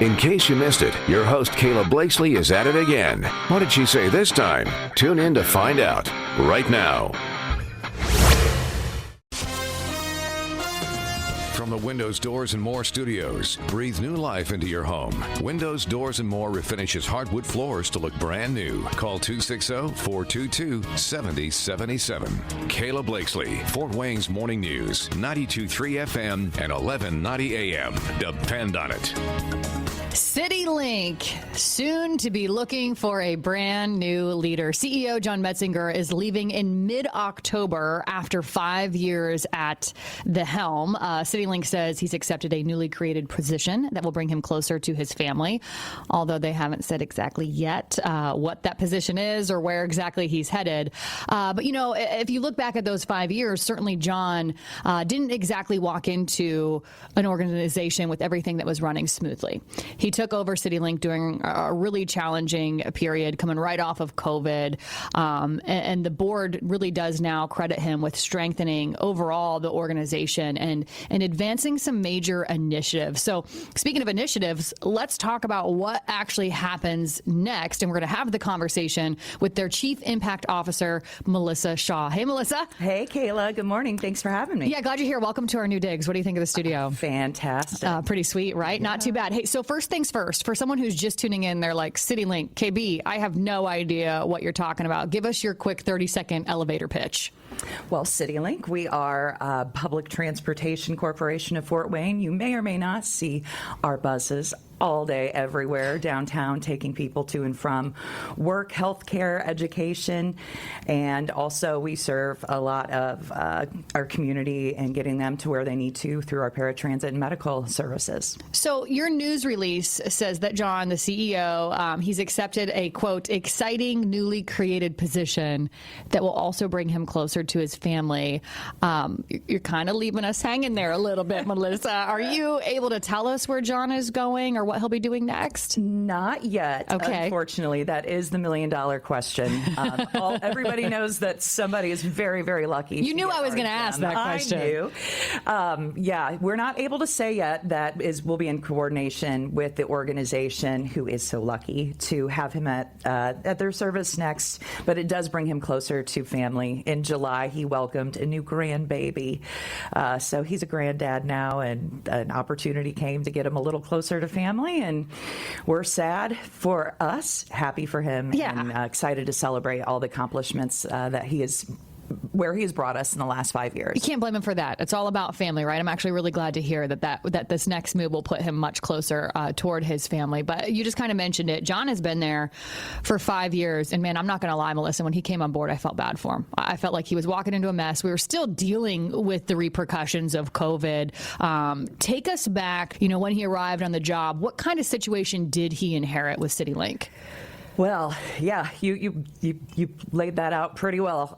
In case you missed it, your host Kayla Blakesley is at it again. What did she say this time? Tune in to find out right now. From the Windows Doors and More studios, breathe new life into your home. Windows Doors and More refinishes hardwood floors to look brand new. Call 260-422-7077. Kayla Blakesley, Fort Wayne's Morning News, 92.3 FM and 1190 AM. Depend on it. Citilink, soon to be looking for a brand new leader. CEO John Metzinger is leaving in mid-October after 5 years at the helm. Citilink says he's accepted a newly created position that will bring him closer to his family, although they haven't said exactly yet what that position is or where exactly he's headed. But, you know, if you look back at those 5 years, certainly John didn't exactly walk into an organization with everything that was running smoothly. He took over Citilink during a really challenging period, coming right off of COVID. And the board really does now credit him with strengthening overall the organization and advancing some major initiatives. So speaking of initiatives, let's talk about what actually happens next. And we're going to have the conversation with their Chief Impact Officer, Melissa Shaw. Hey, Melissa. Hey, Kayla. Good morning. Thanks for having me. Yeah, glad you're here. Welcome to our new digs. What do you think of the studio? Fantastic. Pretty sweet, right? Yeah. Not too bad. Hey, so first things first, for someone who's just tuning in, they're like, Citilink, KB, I have no idea what you're talking about. Give us your quick 30-second elevator pitch. Well, Citilink, we are a public transportation corporation of Fort Wayne. You may or may not see our buses all day, everywhere, downtown, taking people to and from work, healthcare, education, and also we serve a lot of our community and getting them to where they need to through our paratransit and medical services. So your news release says that John, the CEO, he's accepted a, quote, exciting newly created position that will also bring him closer to his family. You're kind of leaving us hanging there a little bit, Melissa. Are you able to tell us where John is going or what he'll be doing next? Not yet. Okay. Unfortunately, that is the million-dollar question. Everybody knows that somebody is very, very lucky. You knew I was going to ask that question. I knew. Yeah, we're not able to say yet. We'll be in coordination with the organization who is so lucky to have him at their service next. But it does bring him closer to family. In July, he welcomed a new grandbaby. So he's a granddad now, and an opportunity came to get him a little closer to family. And we're sad for us, happy for him, and excited to celebrate all the accomplishments that he has where he's brought us in the last 5 years. You can't blame him for that. It's all about family, right? I'm actually really glad to hear that this next move will put him much closer toward his family. But you just kind of mentioned it. John has been there for 5 years. And man, I'm not going to lie, Melissa, when he came on board, I felt bad for him. I felt like he was walking into a mess. We were still dealing with the repercussions of COVID. Take us back, when he arrived on the job, what kind of situation did he inherit with Citilink? Well, yeah, you laid that out pretty well.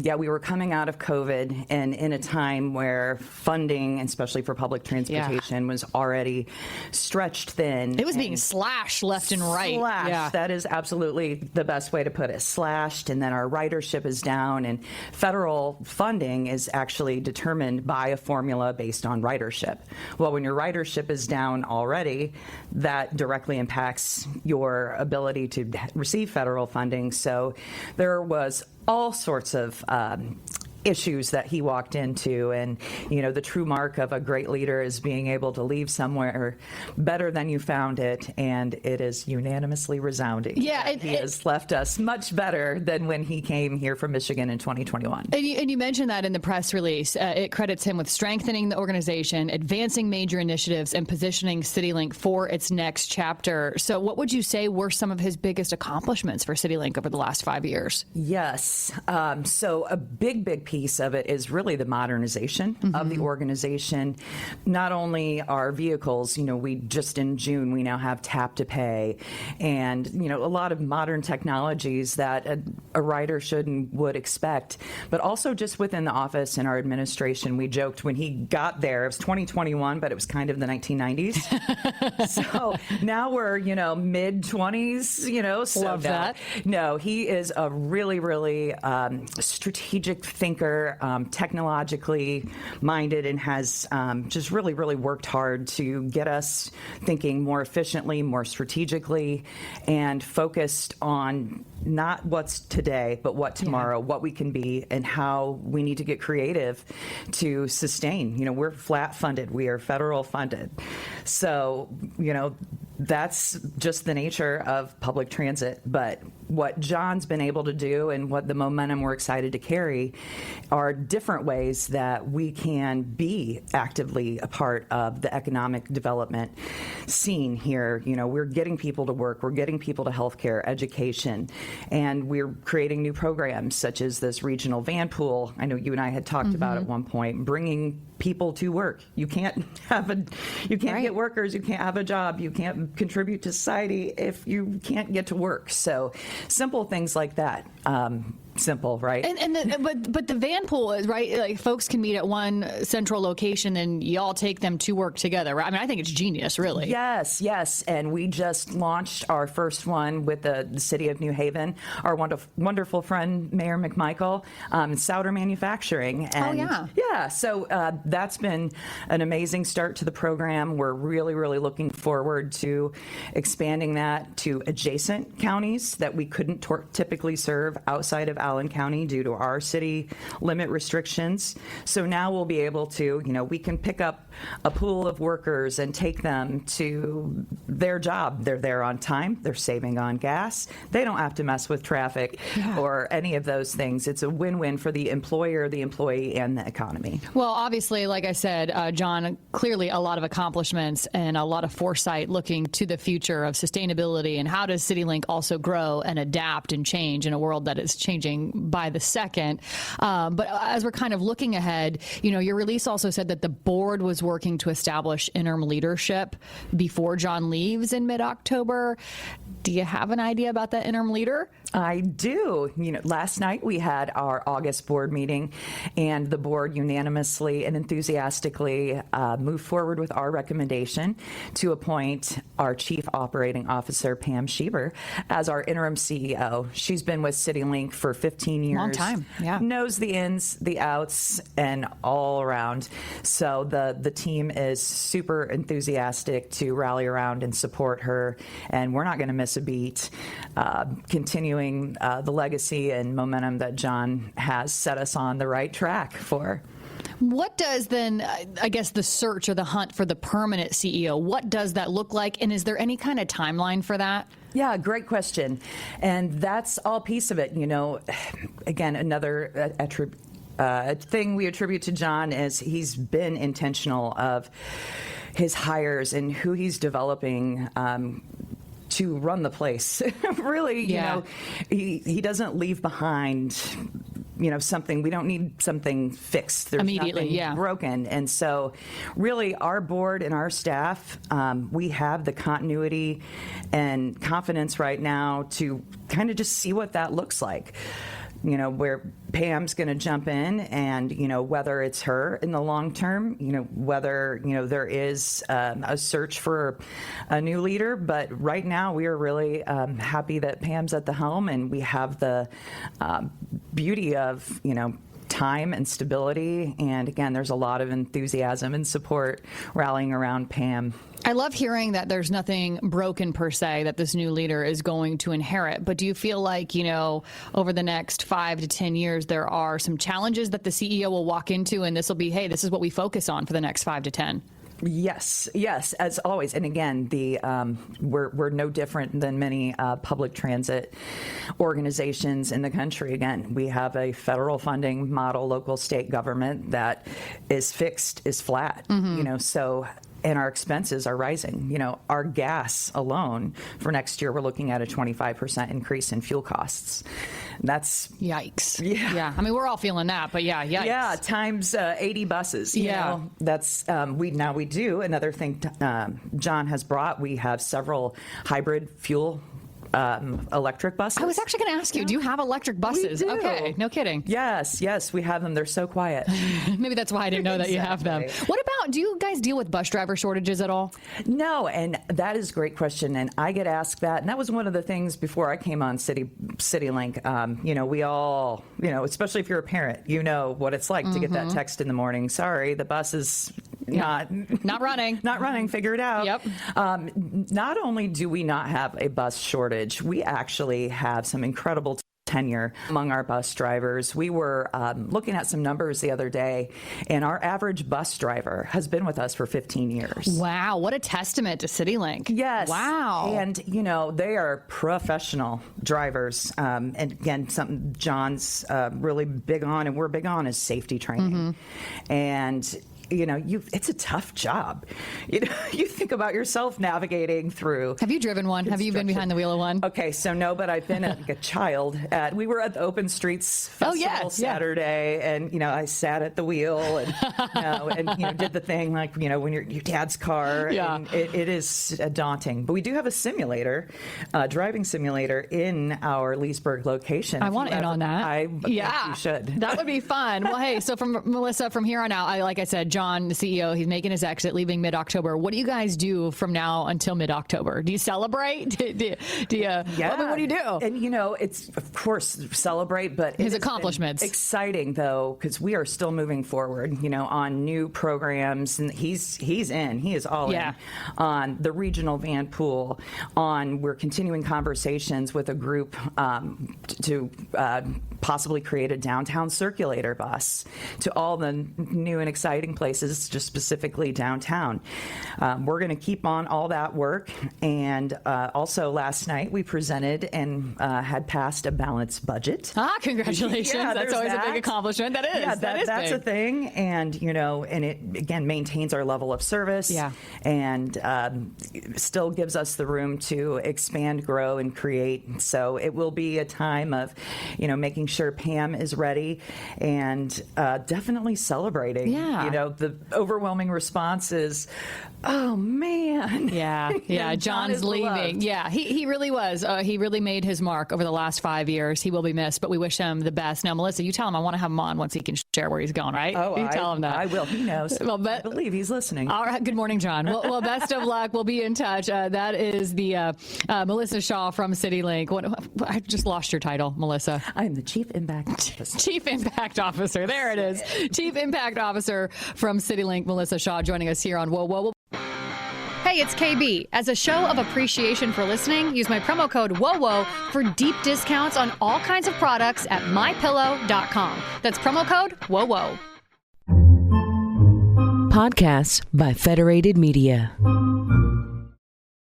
We were coming out of COVID and in a time where funding, especially for public transportation, was already stretched thin. It was being slashed left and right. Slashed. Yeah. That is absolutely the best way to put it. Slashed, and then our ridership is down, and federal funding is actually determined by a formula based on ridership. Well, when your ridership is down already, that directly impacts your ability to receive federal funding. So there was all sorts of issues that he walked into, and the true mark of a great leader is being able to leave somewhere better than you found it, and it is unanimously resounding. Yeah, he has left us much better than when he came here from Michigan in 2021. And you mentioned that in the press release. It credits him with strengthening the organization, advancing major initiatives, and positioning Citilink for its next chapter. So what would you say were some of his biggest accomplishments for Citilink over the last 5 years? Yes. So a big piece of it is really the modernization of the organization. Not only our vehicles, we just in June, we now have tap to pay, and, a lot of modern technologies that a rider should and would expect, but also just within the office and our administration. We joked when he got there, it was 2021, but it was kind of the 1990s. So now we're, mid-20s, so love that. No, he is a really, really strategic thinker thinker, technologically minded, and has just really, really worked hard to get us thinking more efficiently, more strategically, and focused on not what's today, but what tomorrow, what we can be, and how we need to get creative to sustain. We're flat funded. We are federal funded. So, that's just the nature of public transit. But what John's been able to do and what the momentum we're excited to carry are different ways that we can be actively a part of the economic development scene here. We're getting people to work, we're getting people to healthcare, education, and we're creating new programs such as this regional van pool. I know you and I had talked about at one point, bringing people to work. You can't get workers, you can't have a job, you can't contribute to society if you can't get to work. So simple things like that. Simple, right? But the van pool is right. Like folks can meet at one central location, and y'all take them to work together. Right? I mean, I think it's genius, really. Yes, and we just launched our first one with the city of New Haven. Our wonderful friend Mayor McMichael, Souder Manufacturing. And so that's been an amazing start to the program. We're really, really looking forward to expanding that to adjacent counties that we couldn't typically serve outside of Allen County due to our city limit restrictions. So now we'll be able to, we can pick up a pool of workers and take them to their job. They're there on time. They're saving on gas. They don't have to mess with traffic or any of those things. It's a win-win for the employer, the employee, and the economy. Well, obviously, like I said, John, clearly a lot of accomplishments and a lot of foresight looking to the future of sustainability and how does Citilink also grow and adapt and change in a world that is changing by the second. But as we're kind of looking ahead, your release also said that the board was working to establish interim leadership before John leaves in mid-October. Do you have an idea about that interim leader? I do. Last night we had our August board meeting, and the board unanimously and enthusiastically moved forward with our recommendation to appoint our Chief Operating Officer, Pam Schieber, as our interim CEO. She's been with Citilink for 15 years. Long time, yeah. Knows the ins, the outs, and all around. So the team is super enthusiastic to rally around and support her, and we're not going to miss a beat. Continuing the legacy and momentum that John has set us on the right track for. What does then, I guess, the search or the hunt for the permanent CEO, what does that look like? And is there any kind of timeline for that? Yeah, great question. And that's all piece of it. Again, another thing we attribute to John is he's been intentional of his hires and who he's developing to run the place. Really, he doesn't leave behind, something. We don't need something fixed. There's immediately, nothing broken. And so really our board and our staff, we have the continuity and confidence right now to kind of just see what that looks like. Where Pam's going to jump in and, whether it's her in the long term, whether, there is a search for a new leader. But right now we are really happy that Pam's at the helm, and we have the beauty of, time and stability. And again, there's a lot of enthusiasm and support rallying around Pam. I love hearing that there's nothing broken per se that this new leader is going to inherit. But do you feel like, over the next 5 to 10 years, there are some challenges that the CEO will walk into, and this will be, hey, this is what we focus on for the next 5 to 10? Yes, as always. And again, we're no different than many public transit organizations in the country. Again, we have a federal funding model, local state government that is fixed, is flat. So. And our expenses are rising. Our gas alone for next year, we're looking at a 25% increase in fuel costs. That's yikes. Yeah. I mean, we're all feeling that, but yikes. Yeah, times 80 buses. You know, that's we do another thing. John has brought. We have several hybrid fuel electric buses. I was actually going to ask you, do you have electric buses? We do. Okay, no kidding. Yes, we have them. They're so quiet. Maybe that's why I didn't know that you have them. What about, do you guys deal with bus driver shortages at all? No, and that is a great question, and I get asked that, and that was one of the things before I came on Citilink. We all, especially if you're a parent, you know what it's like to get that text in the morning. Sorry, the bus is not running. Not running. Figure it out. Yep. Not only do we not have a bus shortage, we actually have some incredible tenure among our bus drivers. We were looking at some numbers the other day, and our average bus driver has been with us for 15 years. Wow, what a testament to Citilink. Yes. Wow. And, they are professional drivers. And again, something John's really big on, and we're big on, is safety training. And it's a tough job. You think about yourself navigating through. Have you driven one? Have you been behind the wheel of one? Okay, so no, but I've been like a child. We were at the Open Streets Festival Saturday, and I sat at the wheel and did the thing like when you're your dad's car. Yeah. And it is daunting. But we do have a simulator, driving simulator in our Leesburg location. I want in on that. I think you should. That would be fun. Well, hey, so from Melissa, from here on out, like I said, John, the CEO, he's making his exit, leaving mid-October. What do you guys do from now until mid-October? Do you celebrate? Do you? What do you do? And it's of course celebrate, but his accomplishments. Exciting though, because we are still moving forward. On new programs, and he's in. He is all in on the regional van pool. We're continuing conversations with a group to possibly create a downtown circulator bus to all the new and exciting places, just specifically downtown. We're going to keep on all that work. And also last night we presented and had passed a balanced budget. Congratulations. That's always a big accomplishment. That is. Yeah, that's big. a thing. And, and it, again, maintains our level of service and still gives us the room to expand, grow, and create. So it will be a time of, making sure Pam is ready and definitely celebrating. Yeah. The overwhelming response is, oh, man. Yeah. John's leaving. Beloved. Yeah, he really was. He really made his mark over the last 5 years. He will be missed, but we wish him the best. Now, Melissa, you tell him I want to have him on once he can share where he's going, right? Oh, you tell him that. I will. He knows. Well, I believe he's listening. All right. Good morning, John. Well, best of luck. We'll be in touch. That is the Melissa Shaw from Citilink. I just lost your title, Melissa. I'm the Chief Impact Officer. Chief Impact Officer. There it is. Chief Impact Officer from Citilink, Melissa Shaw, joining us here on Whoa, Whoa, Whoa. Hey, it's KB. As a show of appreciation for listening, use my promo code WOWO for deep discounts on all kinds of products at mypillow.com. That's promo code WOWO. Podcasts by Federated Media.